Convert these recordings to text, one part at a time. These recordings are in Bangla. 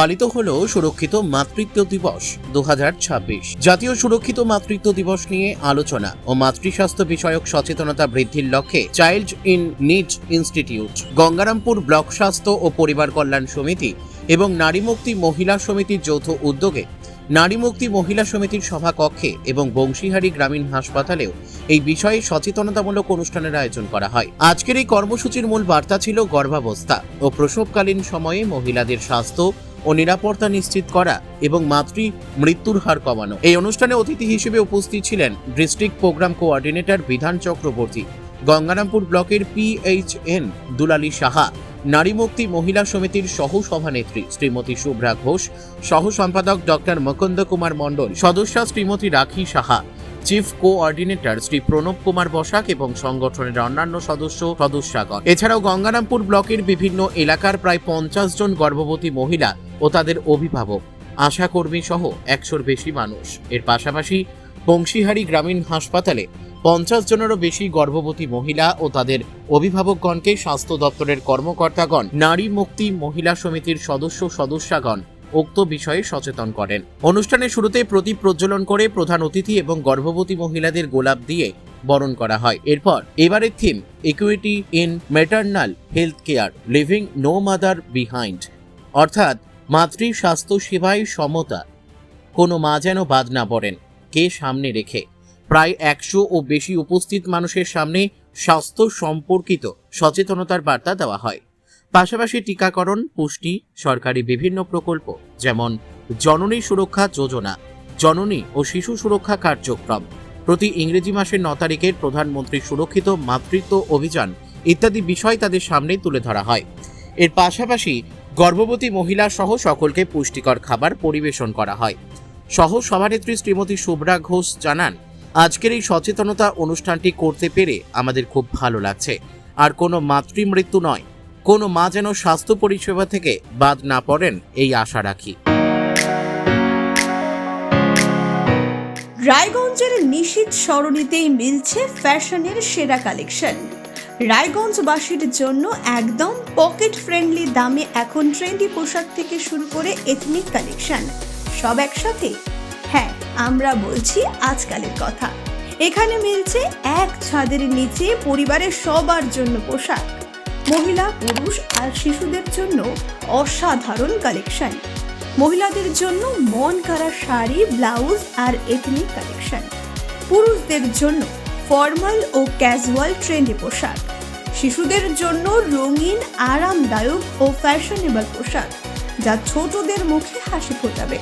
পালিত হলো সুরক্ষিত মাতৃত্ব দিবস 2026। জাতীয় সুরক্ষিত মাতৃত্ব দিবস নিয়ে আলোচনা ও মাতৃস্বাস্থ্য বিষয়ক সচেতনতা বৃদ্ধির লক্ষ্যে child in need institute, Gangarampur block স্বাস্থ্য ও পরিবার কল্যাণ সমিতি এবং নারী মুক্তি মহিলা সমিতির যৌথ উদ্যোগে নারী মুক্তি মহিলা সমিতির সভাকক্ষে এবং বংশীহারি গ্রামীণ হাসপাতালেও এই বিষয়ে সচেতনতামূলক অনুষ্ঠানের আয়োজন করা হয়। আজকের এই কর্মসূচির মূল বার্তা ছিল গর্ভাবস্থা ও প্রসবকালীন সময়ে মহিলাদের স্বাস্থ্য ও নিরাপত্তা নিশ্চিত করা এবং মাতৃ মৃত্যুর হার কমানো। এই অনুষ্ঠানে অতিথি হিসেবে উপস্থিত ছিলেন ডিস্ট্রিক্ট প্রোগ্রাম কোঅর্ডিনেটর বিধান চক্রবর্তী, গঙ্গারামপুর ব্লকের PHN দুলালী সাহা, নারী মুক্তি মহিলা সমিতির সহ সভানেত্রী শ্রীমতী শুভ্রা ঘোষ, সহ সম্পাদক ডক্টর মুকুন্দ কুমার মণ্ডল, সদস্যা শ্রীমতী রাখি সাহা, চিফ কোঅর্ডিনেটর শ্রী প্রণব কুমার বসাক এবং সংগঠনের অন্যান্য সদস্যগণ। এছাড়াও গঙ্গারামপুর ব্লকের বিভিন্ন এলাকার প্রায় 50 জন গর্ভবতী মহিলা ও তাদের অভিভাবক, আশাকর্মী সহ 100-র বেশি মানুষ। এর পাশাপাশি বংশীহারি গ্রামীণ হাসপাতালে 50 জনেরও বেশি গর্ভবতী মহিলা ও তাদের অভিভাবকগণকে স্বাস্থ্য দপ্তরের কর্মকর্তাগণ, নারী মুক্তি মহিলা সমিতির সদস্যগণ উক্ত বিষয়ে সচেতন করেন। অনুষ্ঠানের শুরুতে প্রদীপ প্রজ্বলন করে প্রধান অতিথি এবং গর্ভবতী মহিলাদের গোলাপ দিয়ে বরণ করা হয়। এরপর এবারের theme equity in maternal health care, leaving no mother behind, অর্থাৎ মাতৃ স্বাস্থ্য সেবায় সমতা, কোনো মা যেন বাদ না পড়েন, কে সামনে রেখে প্রায় 100 ও বেশি উপস্থিত মানুষের সামনে স্বাস্থ্য সম্পর্কিত সচেতনতার বার্তা দেওয়া হয়। পাশাপাশি টিকাকরণ, পুষ্টি, সরকারি বিভিন্ন প্রকল্প যেমন জননী সুরক্ষা যোজনা, জননী ও শিশু সুরক্ষা কার্যক্রম, প্রতি ইংরেজি মাসের 9 তারিখের প্রধানমন্ত্রী সুরক্ষিত মাতৃত্ব অভিযান ইত্যাদি বিষয় তাদের সামনে তুলে ধরা হয়। এর পাশাপাশি গর্ভবতী মহিলা সহ সকলকে পুষ্টিকর খাবার পরিবেশন করা হয়। সহ সভানেত্রী শ্রীমতী শুভ্রা ঘোষ জানান, আজকের এই সচেতনতা অনুষ্ঠানটি করতে পেরে আমাদের খুব ভালো লাগছে। আর কোনো মাতৃমৃত্যু নয়, কোনো মা যেন স্বাস্থ্য পরিষেবা থেকে বাদ না পড়েন এই আশা রাখি। রায়গঞ্জের নিশীথ সরণিতেই মিলছে ফ্যাশনের সেরা কালেকশন। রায়গঞ্জবাসীর জন্য একদম পকেট ফ্রেন্ডলি দামে এখন ট্রেন্ডি পোশাক থেকে শুরু করে এথনিক কালেকশন সব একসাথে। হ্যাঁ, আমরা বলছি আজকালের কথা। এখানে মিলছে এক ছাদের নিচে পরিবারের সবার জন্য পোশাক, মহিলা, পুরুষ আর শিশুদের জন্য অসাধারণ কালেকশন। মহিলাদের জন্য মন কাড়া শাড়ি, ব্লাউজ আর এথনিক কালেকশন, পুরুষদের জন্য ফর্মাল ও ক্যাজুয়াল ট্রেন্ডি পোশাক, শিশুদের জন্য রঙিন, আরামদায়ক ও ফ্যাশনেবল পোশাক যা ছোটদের মুখে হাসি ফোটাবে।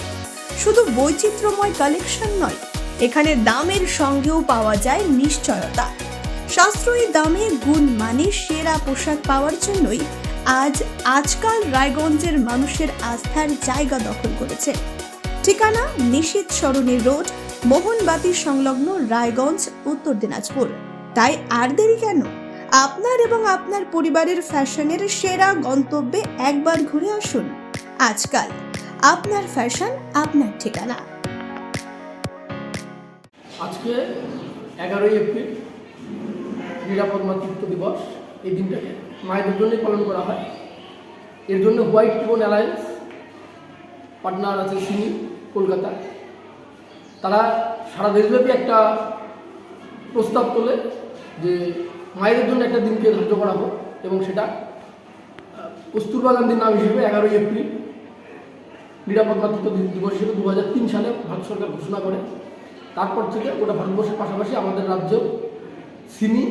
শুধু বৈচিত্র্যময় কালেকশন নয়, এখানে দামের সঙ্গেও পাওয়া যায় নিশ্চয়তা। সাশ্রয়ী দামে গুণমানে সেরা পোশাক পাওয়ার জন্যই আজকাল রায়গঞ্জের মানুষের আস্থার জায়গা দখল করেছে। ঠিকানা নিশীথ সরণি রোড, মোহনবাতি সংলগ্ন, রায়গঞ্জ, উত্তর দিনাজপুর। তাই আর দেরি কেন? আপনার এবং আপনার পরিবারের ফ্যাশনের সেরা গন্তব্যে একবার ঘুরে আসুন। আজকাল আপনার ফ্যাশন, আপনার ঠিকানা। আজকে 11ই এপ্রিল নিরাপদ মাতৃত্ব দিবস। এই দিনটাকে মায়েদের জন্যই পালন করা হয়। এর জন্য হোয়াইট রিবন অ্যালায়েন্স পার্টনার আছে সিনি, কলকাতা। তারা সারা দেশব্যাপী একটা প্রস্তাব তোলে যে মায়েদের জন্য একটা দিনকে ধার্য করা হোক, এবং সেটা কস্তুরবা গান্ধীর নাম হিসেবে 11ই এপ্রিল নিরাপদ মাতৃত্ব দিবস হিসেবে 2003 সালে ভারত সরকার ঘোষণা করে। তারপর থেকে গোটা ভারতবর্ষের পাশাপাশি আমাদের রাজ্যেও সিনি,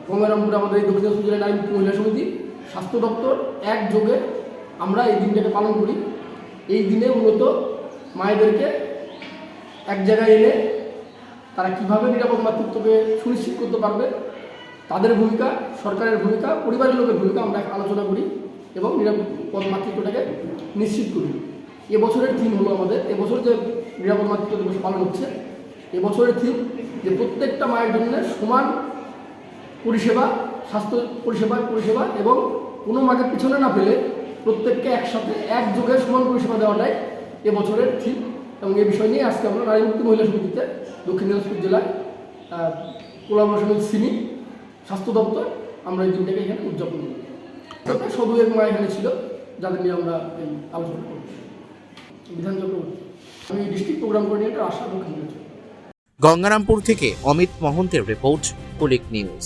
গঙ্গারামপুর, আমাদের এই দক্ষিণ দিনাজপুর জেলার নারী মহিলা সমিতি, স্বাস্থ্য দপ্তর একযোগে আমরা এই দিনটাকে পালন করি। এই দিনে মূলত মায়েদেরকে এক জায়গায় এনে তারা কীভাবে নিরাপদ মাতৃত্বকে সুনিশ্চিত করতে পারবে, তাদের ভূমিকা, সরকারের ভূমিকা, পরিবারের লোকের ভূমিকা আমরা আলোচনা করি এবং নিরাপদ মাতৃত্বটাকে নিশ্চিত করি। এবছরের থিম হলো আমাদের, এবছর যে নিরাপদ মাতৃত্ব দিবস পালন হচ্ছে, এবছরের থিম যে প্রত্যেকটা মায়ের জন্য সমান পরিষেবা, স্বাস্থ্য পরিষেবা এবং কোনো মাকে পিছনে না ফেলে প্রত্যেককে একসাথে একযোগে সমান পরিষেবা দেওয়াটাই এবছরের থিম। এবং এই বিষয় নিয়ে আজকে আমরা নারী মুক্তি মহিলা সমিতিতে দক্ষিণ দিনাজপুর জেলায় কোলাবোরেশন উইথ সিনি, স্বাস্থ্য দপ্তর, আমরা এই দিনটাকে এখানে উদযাপন করি। 102 মা এখানে ছিল যাদের নিয়ে আমরা এই আলোচনা করব। বিধান চক্রবর্তী, আমি ডিস্ট্রিক্ট প্রোগ্রাম কোঅর্ডিনেটর আশা দক্ষিণ দিনাজপুর। গঙ্গারামপুর থেকে অমিত মহন্তের রিপোর্ট, কুলিক নিউজ।